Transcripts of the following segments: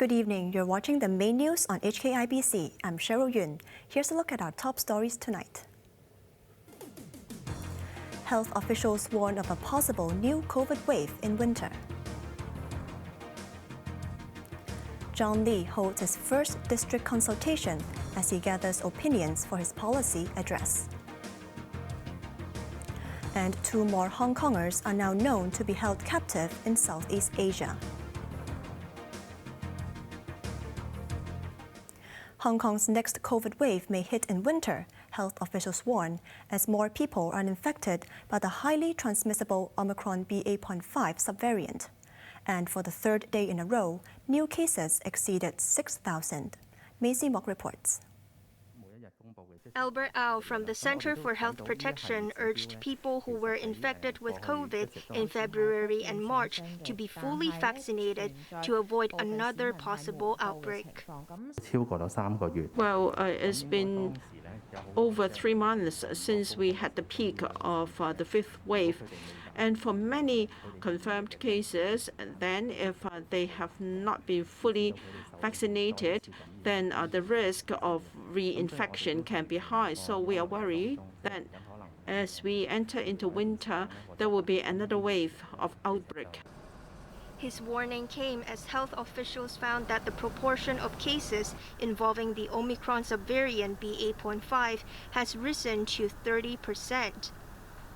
Good evening. You're watching the main news on HKIBC. I'm Cheryl Yuen. Here's a look at our top stories tonight. Health officials warn of a possible new COVID wave in winter. John Lee holds his first district consultation as he gathers opinions for his policy address. And 2 more Hongkongers are now known to be held captive in Southeast Asia. Hong Kong's next COVID wave may hit in winter, health officials warn, as more people are infected by the highly transmissible Omicron BA.5 subvariant. And for the 3rd day in a row, new cases exceeded 6,000. Maisie Mock reports. Albert Au from the Center for Health Protection urged people who were infected with COVID in February and March to be fully vaccinated to avoid another possible outbreak. Well, it's been over 3 months since we had the peak of the 5th wave. And for many confirmed cases, then if they have not been fully vaccinated, then the risk of reinfection can be high. So we are worried that as we enter into winter, there will be another wave of outbreak. His warning came as health officials found that the proportion of cases involving the Omicron subvariant BA.5 has risen to 30%.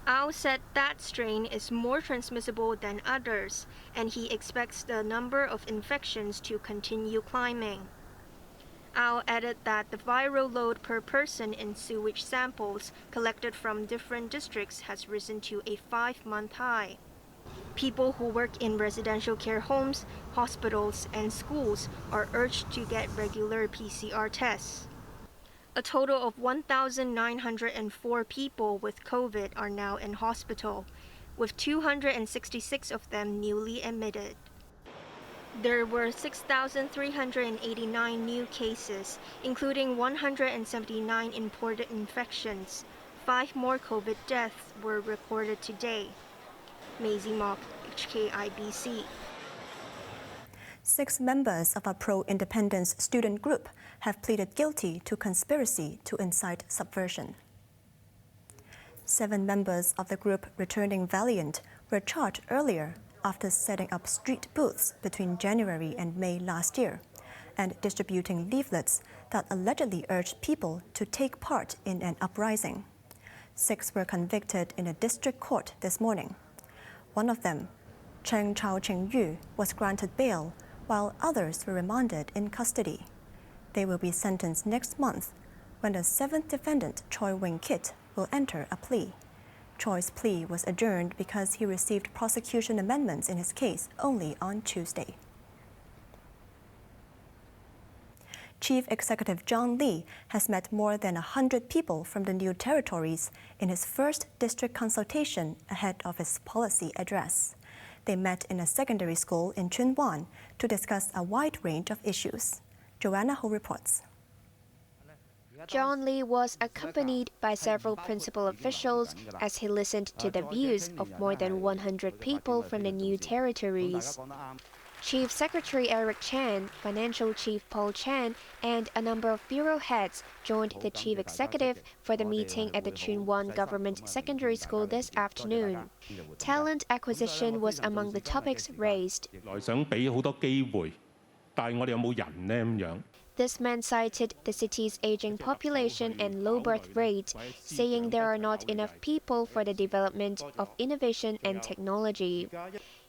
Au said that strain is more transmissible than others, and he expects the number of infections to continue climbing. Au added that the viral load per person in sewage samples collected from different districts has risen to a 5-month high. People who work in residential care homes, hospitals, and schools are urged to get regular PCR tests. A total of 1,904 people with COVID are now in hospital, with 266 of them newly admitted. There were 6,389 new cases, including 179 imported infections. 5 more COVID deaths were recorded today. Maisie Mock, HKIBC. 6 members of a pro-independence student group have pleaded guilty to conspiracy to incite subversion. 7 members of the group returning valiant were charged earlier after setting up street booths between January and May last year and distributing leaflets that allegedly urged people to take part in an uprising. 6 were convicted in a district court this morning. One of them, Cheng Chao-Ching-Yu, was granted bail, while others were remanded in custody. They will be sentenced next month when the 7th defendant, Choi Wing-kit, will enter a plea. Choi's plea was adjourned because he received prosecution amendments in his case only on Tuesday. Chief Executive John Lee has met more than 100 people from the new territories in his first district consultation ahead of his policy address. They met in a secondary school in Tsuen Wan to discuss a wide range of issues. Joanna Ho reports. John Lee was accompanied by several principal officials as he listened to the views of more than 100 people from the new territories. Chief Secretary Eric Chan, Financial Chief Paul Chan, and a number of bureau heads joined the chief executive for the meeting at the Tsuen Wan Government Secondary School this afternoon. Talent acquisition was among the topics raised. This man cited the city's aging population and low birth rate, saying there are not enough people for the development of innovation and technology.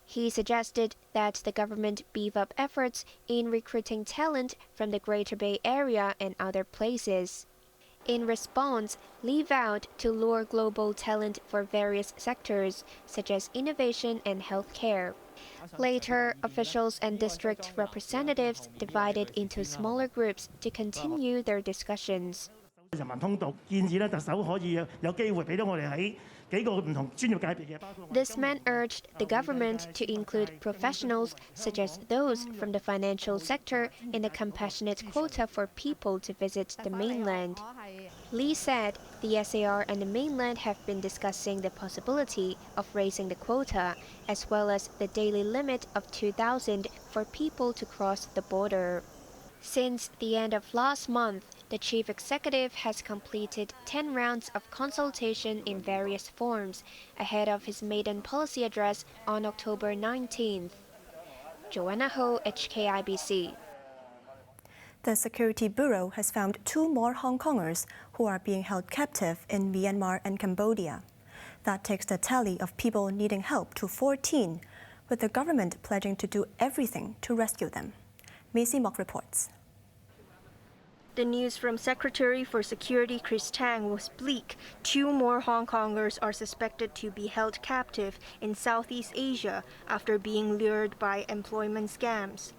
He suggested that the government beef up efforts in recruiting talent from the Greater Bay Area and other places. In response, Lee vowed to lure global talent for various sectors, such as innovation and healthcare. Later, officials and district representatives divided into smaller groups to continue their discussions. This man urged the government to include professionals such as those from the financial sector in the compassionate quota for people to visit the mainland. Lee said the SAR and the mainland have been discussing the possibility of raising the quota, as well as the daily limit of 2,000 for people to cross the border. Since the end of last month, the chief executive has completed 10 rounds of consultation in various forms ahead of his maiden policy address on October 19th. Joanna Ho, HKIBC. The Security Bureau has found 2 more Hongkongers who are being held captive in Myanmar and Cambodia. That takes the tally of people needing help to 14, with the government pledging to do everything to rescue them. Macy Mock reports. The news from Secretary for Security Chris Tang was bleak. 2 more Hong Kongers are suspected to be held captive in Southeast Asia after being lured by employment scams.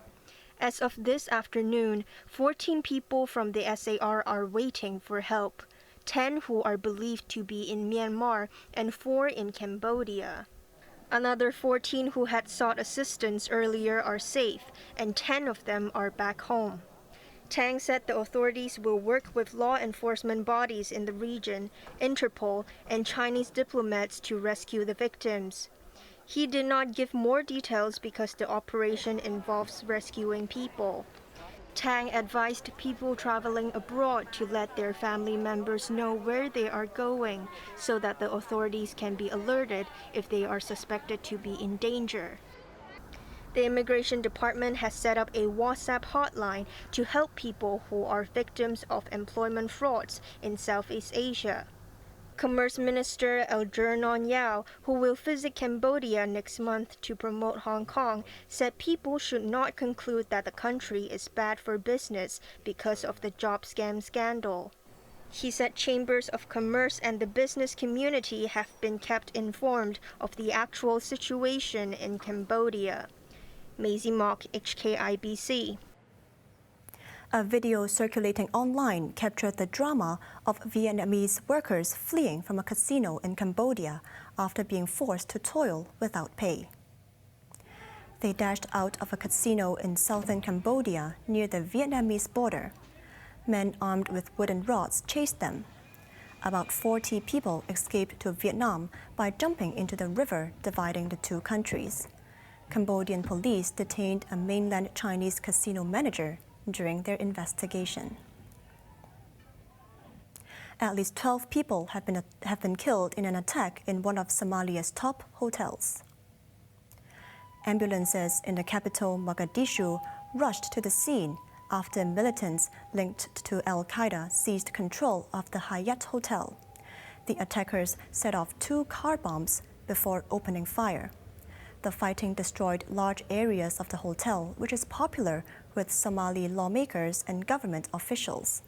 As of this afternoon, 14 people from the SAR are waiting for help, 10 who are believed to be in Myanmar and 4 in Cambodia. Another 14 who had sought assistance earlier are safe, and 10 of them are back home. Tang said the authorities will work with law enforcement bodies in the region, Interpol, and Chinese diplomats to rescue the victims. He did not give more details because the operation involves rescuing people. Tang advised people traveling abroad to let their family members know where they are going so that the authorities can be alerted if they are suspected to be in danger. The Immigration Department has set up a WhatsApp hotline to help people who are victims of employment frauds in Southeast Asia. Commerce Minister Algernon Yao, who will visit Cambodia next month to promote Hong Kong, said people should not conclude that the country is bad for business because of the job scam scandal. He said chambers of commerce and the business community have been kept informed of the actual situation in Cambodia. Maisie Mock, HKIBC. A video circulating online captured the drama of Vietnamese workers fleeing from a casino in Cambodia after being forced to toil without pay. They dashed out of a casino in southern Cambodia near the Vietnamese border. Men armed with wooden rods chased them. About 40 people escaped to Vietnam by jumping into the river dividing the 2 countries. Cambodian police detained a mainland Chinese casino manager during their investigation. At least 12 people have been killed in an attack in one of Somalia's top hotels. Ambulances in the capital Mogadishu rushed to the scene after militants linked to Al-Qaeda seized control of the Hyatt Hotel. The attackers set off 2 car bombs before opening fire. The fighting destroyed large areas of the hotel, which is popular with Somali lawmakers and government officials.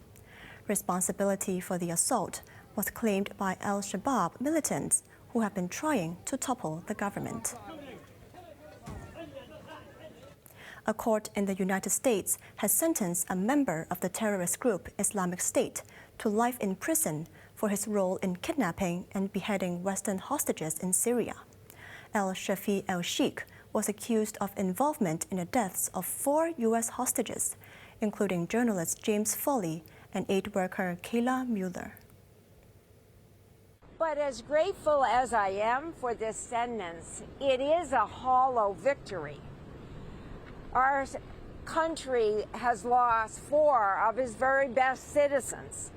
Responsibility for the assault was claimed by Al-Shabaab militants who have been trying to topple the government. A court in the United States has sentenced a member of the terrorist group Islamic State to life in prison for his role in kidnapping and beheading Western hostages in Syria. El-Shafi El-Sheikh was accused of involvement in the deaths of 4 U.S. hostages, including journalist James Foley and aid worker Kayla Mueller. But as grateful as I am for this sentence, it is a hollow victory. Our country has lost 4 of its very best citizens.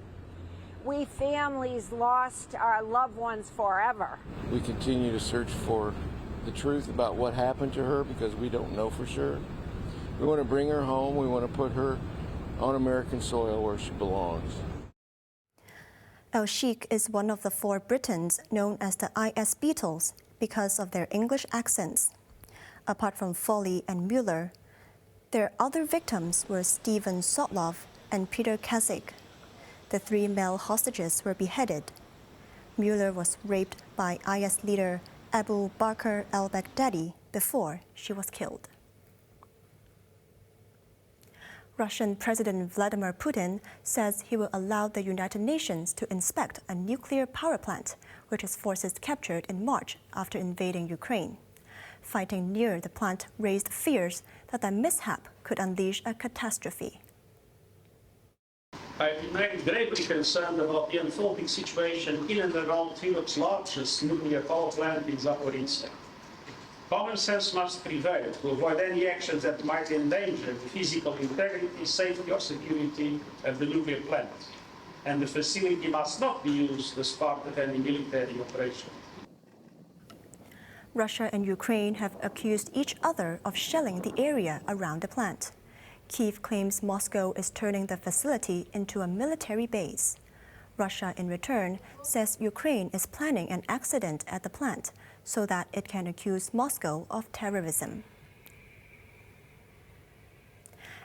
We families lost our loved ones forever. We continue to search for the truth about what happened to her because we don't know for sure. We want to bring her home. We want to put her on American soil where she belongs. El-Sheikh is one of the 4 Britons known as the IS Beatles because of their English accents. Apart from Foley and Mueller, their other victims were Stephen Sotlov and Peter Kazik. The 3 male hostages were beheaded. Mueller was raped by IS leader Abu Bakr al-Baghdadi before she was killed. Russian President Vladimir Putin says he will allow the United Nations to inspect a nuclear power plant, which his forces captured in March after invading Ukraine. Fighting near the plant raised fears that the mishap could unleash a catastrophe. I remain gravely concerned about the unfolding situation in and around Europe's largest nuclear power plant in Zaporizhzhia. Common sense must prevail to avoid any actions that might endanger the physical integrity, safety, or security of the nuclear plant. And the facility must not be used as part of any military operation. Russia and Ukraine have accused each other of shelling the area around the plant. Kyiv claims Moscow is turning the facility into a military base. Russia, in return, says Ukraine is planning an accident at the plant so that it can accuse Moscow of terrorism.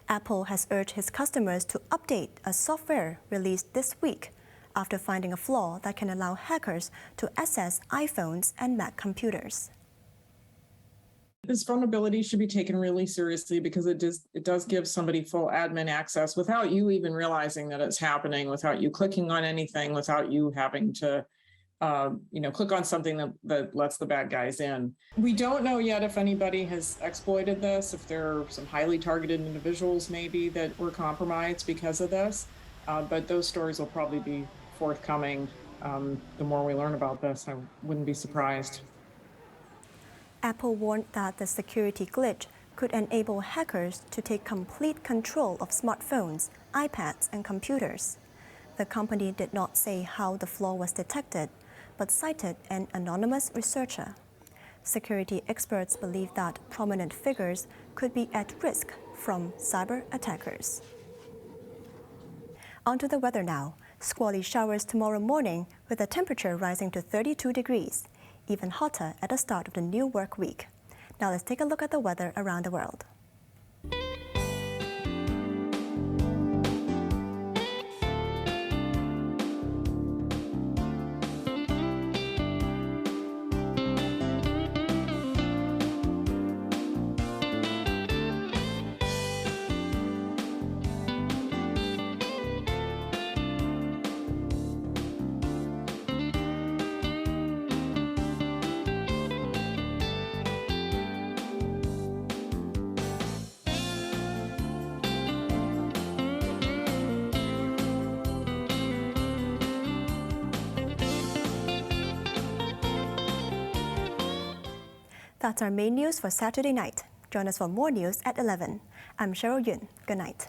Apple has urged its customers to update a software released this week after finding a flaw that can allow hackers to access iPhones and Mac computers. This vulnerability should be taken really seriously because it does give somebody full admin access without you even realizing that it's happening, without you clicking on anything, without you having to click on something that lets the bad guys in. We don't know yet if anybody has exploited this, if there are some highly targeted individuals maybe that were compromised because of this, but those stories will probably be forthcoming. The more we learn about this, I wouldn't be surprised. Apple warned that the security glitch could enable hackers to take complete control of smartphones, iPads, and computers. The company did not say how the flaw was detected, but cited an anonymous researcher. Security experts believe that prominent figures could be at risk from cyber attackers. On to the weather now. Squally showers tomorrow morning with the temperature rising to 32 degrees. Even hotter at the start of the new work week. Now let's take a look at the weather around the world. That's our main news for Saturday night. Join us for more news at 11. I'm Cheryl Yuen. Good night.